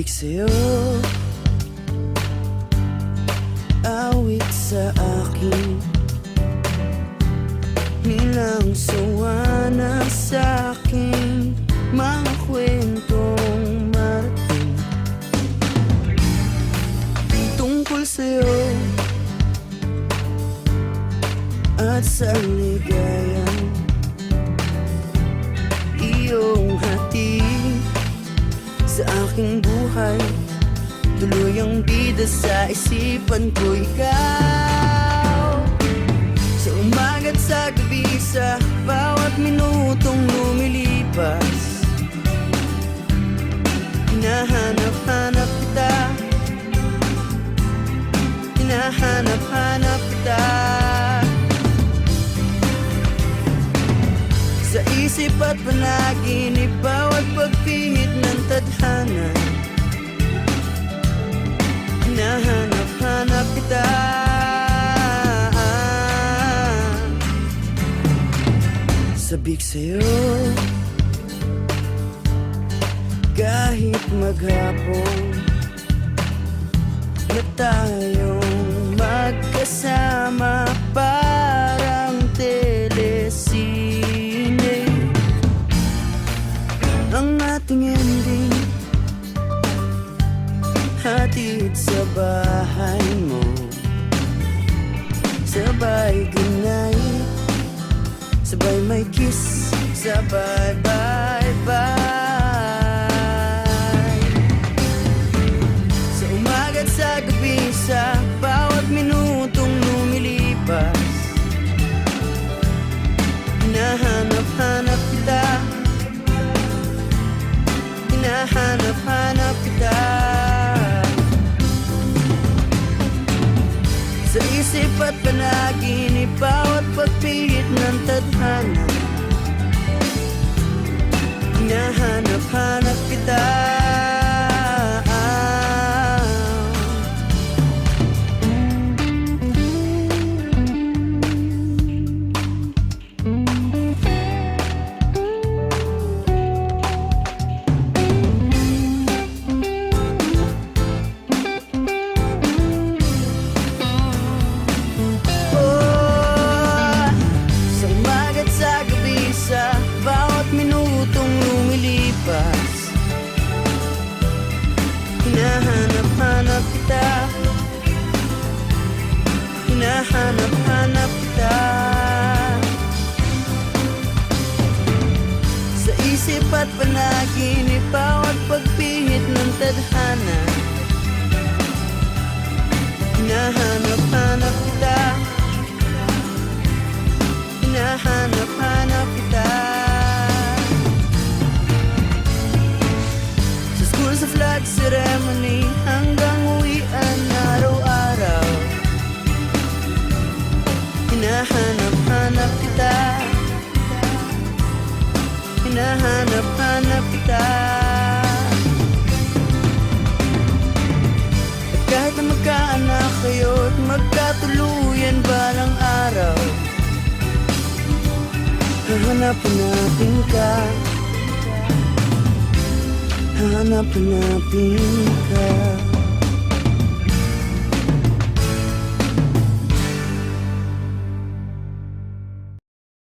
Sabik sa'yo, awit sa akin, nilang sawa na sa'king mga kwentong marating tungkol sa'yo at sa ligayang iyong hatid sa aking buhay. Tuluyang bida sa isipan ko ikaw, sa umaga't sa gabi, sa bawat minutong lumilipas. Hinahanap-hanap kita, hinahanap-hanap kita, sa isip at panaginip, bawat pagpihit ng tadhana. Hinahanap-hanap kita, sabik sa'yo, kahit maghapon na tayong magkasama, parang telesine ang ating ending. Hatid sa bahay mo, sabay ginay, sabay may kiss, sabay bye-bye. Sa umaga't sa gabi, sa bawat minutong lumilipas, hinahanap-hanap kita, hinahanap-hanap kita, sa isip at panaginip, bawat pagpihit ng tadhana. Hinahanap-hanap kita, hinahanap-hanap kita, hinahanap-hanap kita, sa isip at panaginip, bawat pagpihit ng tadhana. Hinahanap-hanap kita, hinahanap-hanap kita, sa flag ceremony hanggang uwian araw-araw. Hinahanap-hanap kita, hinahanap-hanap kita, at kahit na magkaanak kayo at magkatuluyan balang araw, hahanap-hanapin ka, hahanap-hanapin ka.